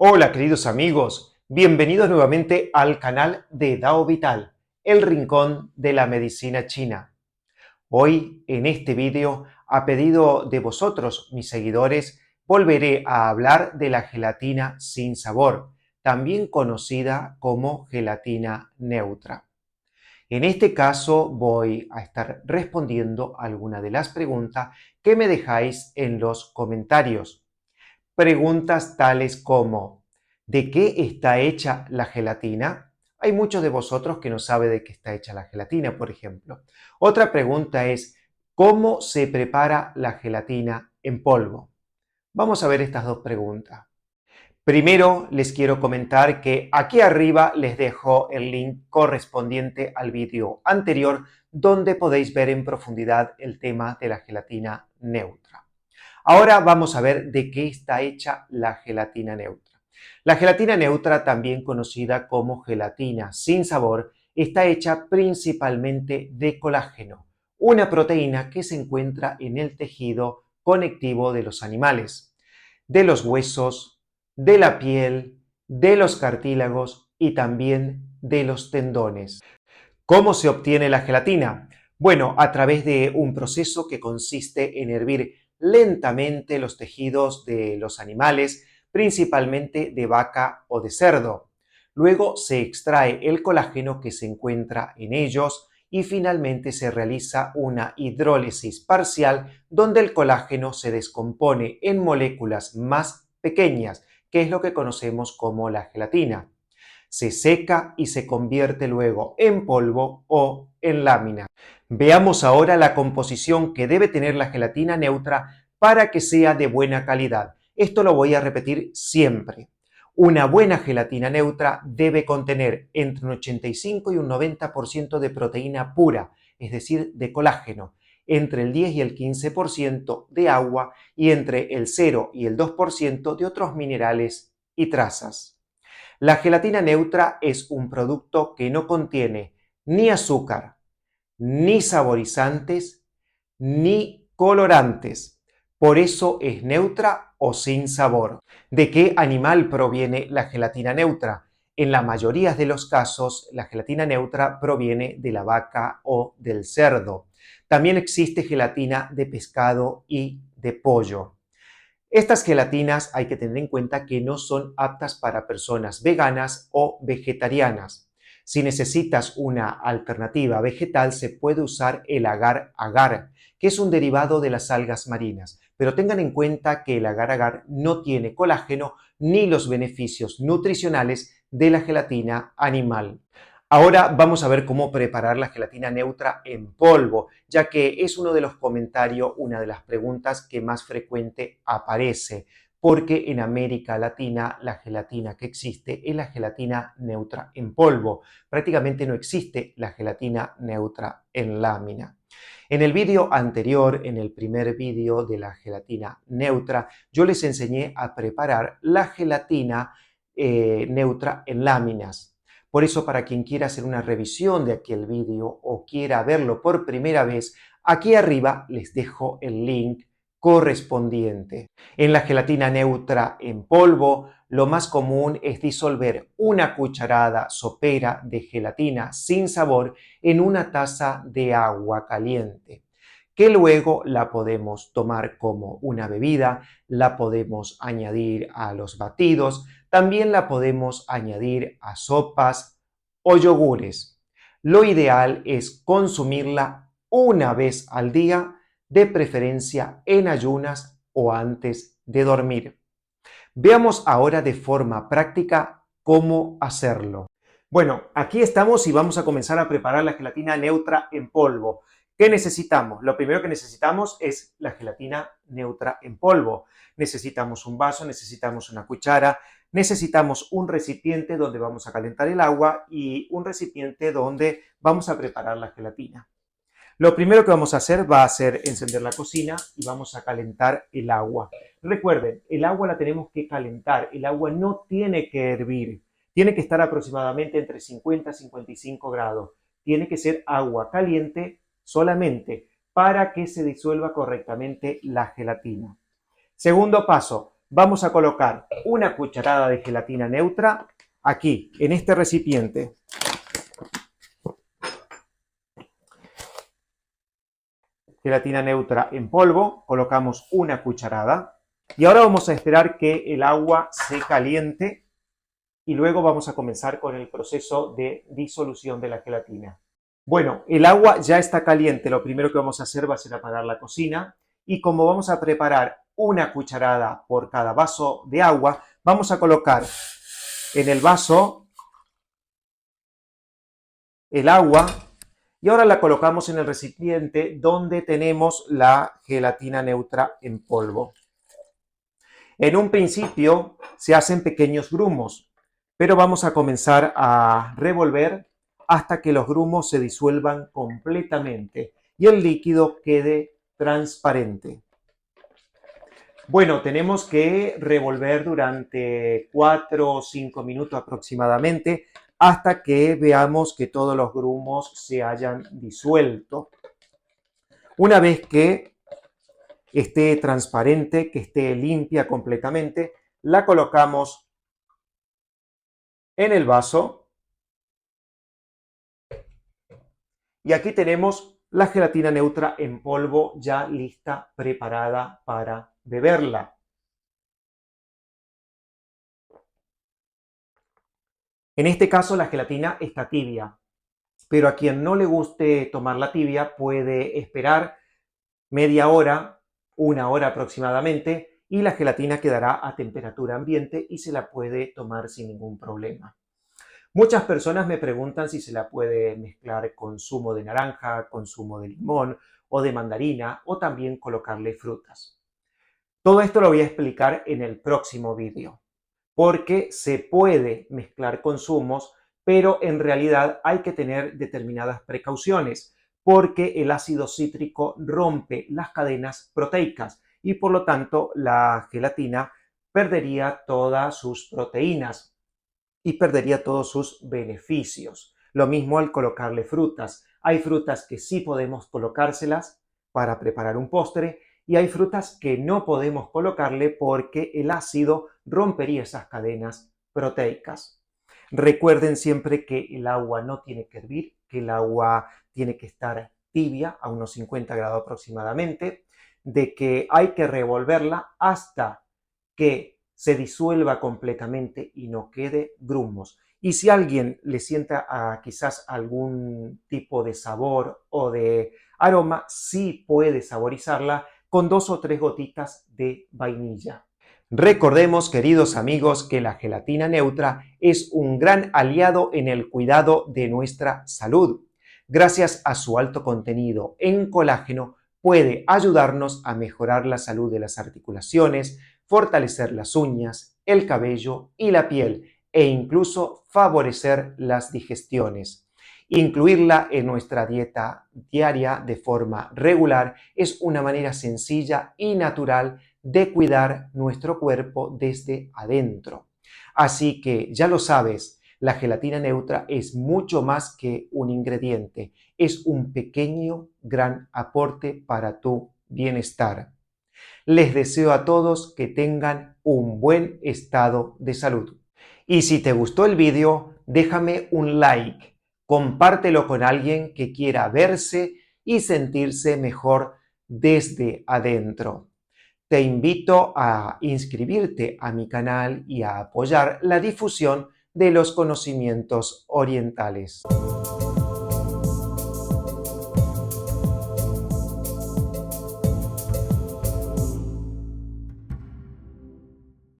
Hola queridos amigos, bienvenidos nuevamente al canal de Dao Vital, el rincón de la medicina china. Hoy en este vídeo, a pedido de vosotros, mis seguidores, volveré a hablar de la gelatina sin sabor, también conocida como gelatina neutra. En este caso voy a estar respondiendo algunas de las preguntas que me dejáis en los comentarios. Preguntas tales como ¿de qué está hecha la gelatina? Hay muchos de vosotros que no saben de qué está hecha la gelatina, por ejemplo. Otra pregunta es ¿cómo se prepara la gelatina en polvo? Vamos a ver estas dos preguntas. Primero les quiero comentar que aquí arriba les dejo el link correspondiente al vídeo anterior donde podéis ver en profundidad el tema de la gelatina neutra. Ahora vamos a ver de qué está hecha la gelatina neutra. La gelatina neutra, también conocida como gelatina sin sabor, está hecha principalmente de colágeno, una proteína que se encuentra en el tejido conectivo de los animales, de los huesos, de la piel, de los cartílagos y también de los tendones. ¿Cómo se obtiene la gelatina? Bueno, a través de un proceso que consiste en hervir lentamente los tejidos de los animales, principalmente de vaca o de cerdo. Luego se extrae el colágeno que se encuentra en ellos y finalmente se realiza una hidrólisis parcial donde el colágeno se descompone en moléculas más pequeñas, que es lo que conocemos como la gelatina. Se seca y se convierte luego en polvo o en lámina. Veamos ahora la composición que debe tener la gelatina neutra para que sea de buena calidad. Esto lo voy a repetir siempre. Una buena gelatina neutra debe contener entre un 85 y un 90% de proteína pura, es decir, de colágeno, entre el 10 y el 15% de agua y entre el 0 y el 2% de otros minerales y trazas. La gelatina neutra es un producto que no contiene ni azúcar, ni saborizantes, ni colorantes. Por eso es neutra o sin sabor. ¿De qué animal proviene la gelatina neutra? En la mayoría de los casos, la gelatina neutra proviene de la vaca o del cerdo. También existe gelatina de pescado y de pollo. Estas gelatinas hay que tener en cuenta que no son aptas para personas veganas o vegetarianas. Si necesitas una alternativa vegetal, se puede usar el agar-agar, que es un derivado de las algas marinas. Pero tengan en cuenta que el agar-agar no tiene colágeno ni los beneficios nutricionales de la gelatina animal. Ahora vamos a ver cómo preparar la gelatina neutra en polvo, ya que es uno de los comentarios, una de las preguntas que más frecuente aparece, porque en América Latina la gelatina que existe es la gelatina neutra en polvo. Prácticamente no existe la gelatina neutra en lámina. En el vídeo anterior, en el primer vídeo de la gelatina neutra, yo les enseñé a preparar la gelatina neutra en láminas. Por eso, para quien quiera hacer una revisión de aquel vídeo o quiera verlo por primera vez, aquí arriba les dejo el link correspondiente. En la gelatina neutra en polvo, lo más común es disolver una cucharada sopera de gelatina sin sabor en una taza de agua caliente, que luego la podemos tomar como una bebida, la podemos añadir a los batidos, también la podemos añadir a sopas o yogures. Lo ideal es consumirla una vez al día, de preferencia en ayunas o antes de dormir. Veamos ahora de forma práctica cómo hacerlo. Bueno, aquí estamos y vamos a comenzar a preparar la gelatina neutra en polvo. ¿Qué necesitamos? Lo primero que necesitamos es la gelatina neutra en polvo. Necesitamos un vaso, necesitamos una cuchara, necesitamos un recipiente donde vamos a calentar el agua y un recipiente donde vamos a preparar la gelatina. Lo primero que vamos a hacer va a ser encender la cocina y vamos a calentar el agua. Recuerden, el agua la tenemos que calentar, el agua no tiene que hervir, tiene que estar aproximadamente entre 50 y 55 grados. Tiene que ser agua caliente solamente para que se disuelva correctamente la gelatina. Segundo paso, vamos a colocar una cucharada de gelatina neutra aquí, en este recipiente. Gelatina neutra en polvo, colocamos una cucharada. Y ahora vamos a esperar que el agua se caliente y luego vamos a comenzar con el proceso de disolución de la gelatina. Bueno, el agua ya está caliente. Lo primero que vamos a hacer va a ser apagar la cocina y como vamos a preparar una cucharada por cada vaso de agua, vamos a colocar en el vaso el agua y ahora la colocamos en el recipiente donde tenemos la gelatina neutra en polvo. En un principio se hacen pequeños grumos, pero vamos a comenzar a revolver hasta que los grumos se disuelvan completamente y el líquido quede transparente. Bueno, tenemos que revolver durante 4 o 5 minutos aproximadamente hasta que veamos que todos los grumos se hayan disuelto. Una vez que esté transparente, que esté limpia completamente, la colocamos en el vaso y aquí tenemos la gelatina neutra en polvo ya lista, preparada para beberla. En este caso la gelatina está tibia, pero a quien no le guste tomarla tibia puede esperar media hora, 1 hora aproximadamente, y la gelatina quedará a temperatura ambiente y se la puede tomar sin ningún problema. Muchas personas me preguntan si se la puede mezclar con zumo de naranja, con zumo de limón o de mandarina o también colocarle frutas. Todo esto lo voy a explicar en el próximo vídeo, porque se puede mezclar con zumos, pero en realidad hay que tener determinadas precauciones, porque el ácido cítrico rompe las cadenas proteicas y por lo tanto la gelatina perdería todas sus proteínas y perdería todos sus beneficios. Lo mismo al colocarle frutas. Hay frutas que sí podemos colocárselas para preparar un postre y hay frutas que no podemos colocarle porque el ácido rompería esas cadenas proteicas. Recuerden siempre que el agua no tiene que hervir, que el agua tiene que estar tibia a unos 50 grados aproximadamente, de que hay que revolverla hasta que se disuelva completamente y no quede grumos. Y si alguien le sienta quizás algún tipo de sabor o de aroma, sí puede saborizarla con 2 o 3 gotitas de vainilla. Recordemos, queridos amigos, que la gelatina neutra es un gran aliado en el cuidado de nuestra salud. Gracias a su alto contenido en colágeno, puede ayudarnos a mejorar la salud de las articulaciones, fortalecer las uñas, el cabello y la piel e incluso favorecer las digestiones. Incluirla en nuestra dieta diaria de forma regular es una manera sencilla y natural de cuidar nuestro cuerpo desde adentro. Así que ya lo sabes, la gelatina neutra es mucho más que un ingrediente, es un pequeño, gran aporte para tu bienestar. Les deseo a todos que tengan un buen estado de salud. Y si te gustó el vídeo, déjame un like, compártelo con alguien que quiera verse y sentirse mejor desde adentro. Te invito a inscribirte a mi canal y a apoyar la difusión de los conocimientos orientales.